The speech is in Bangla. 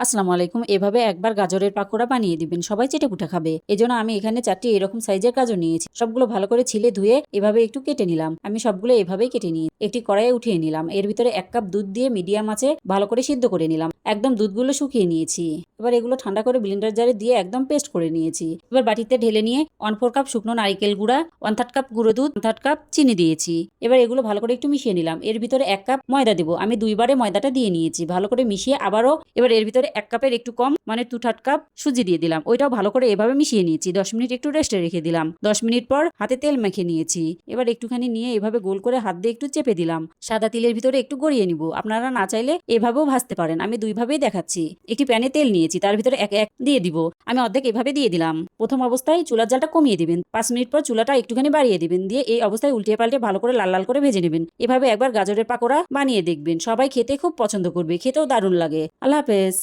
আসসালামু আলাইকুম। এভাবে একবার গাজরের পাকোড়া বানিয়ে দিবেন, সবাই চেটেপুটে খাবে। এজন্য আমি এখানে 4টি এরকম সাইজের গাজর নিয়েছি। সবগুলো ভালো করে ছিলে ধুয়ে এভাবে একটু কেটে নিলাম। আমি সবগুলো এভাবেই কেটে নিই। একটি কড়াইয়ে উঠিয়ে নিলাম। এর ভিতরে 1 কাপ দুধ দিয়ে মিডিয়াম আঁচে ভালো করে সিদ্ধ করে নিলাম। একদম দুধগুলো শুকিয়ে নিয়েছি। এবার এগুলো ঠান্ডা করে ব্লেন্ডার জারে দিয়ে একদম পেস্ট করে নিয়েছি। এবার বাটিতে ঢেলে নিয়ে 1/4 কাপ শুকনো নারিকেল গুঁড়া, 1/3 কাপ গুঁড়ো দুধ, 1/3 কাপ চিনি দিয়েছি। এবার এগুলো ভালো করে একটু মিশিয়ে নিলাম। এর ভিতরে 1 কাপ ময়দা দেবো। আমি 2বারে ময়দাটা দিয়ে নিয়েছি। ভালো করে মিশিয়ে আবারও এবার এর ভিতরে 1 কাপের একটু কম মানে 2/3 কাপ সুজি দিয়ে দিলাম। ওইটাও ভালো করে এভাবে মিশিয়ে নিয়েছি। 10 মিনিট একটু রেস্টে রেখে দিলাম। 10 মিনিট পর হাতে তেল মেখে নিয়েছি। এবার একটুখানি নিয়ে এভাবে গোল করে হাত দিয়ে একটু চেপে দিলাম। সাদা তিলের ভিতরে একটু গড়িয়ে নিব। আপনারা না চাইলে এভাবেও ভাজতে পারেন। আমি দুইভাবেই দেখাচ্ছি। একটি প্যানে তেল নিয়েছি, তার ভিতরে এক এক দিয়ে দিব। আমি অর্ধেক এভাবে দিয়ে দিলাম। প্রথম অবস্থায় চুলার জালটা কমিয়ে দিবেন। 5 মিনিট পর চুলাটা একটুখানি বাড়িয়ে দিবেন। দিয়ে এই অবস্থায় উল্টিয়ে পাল্টে ভালো করে লাল লাল করে ভেজে নেবেন। এভাবে একবার গাজরের পাকোড়া বানিয়ে দেখবেন। সবাই খেতে খুব পছন্দ করবে। খেতেও দারুণ লাগে। আল্লাহ হাফেজ।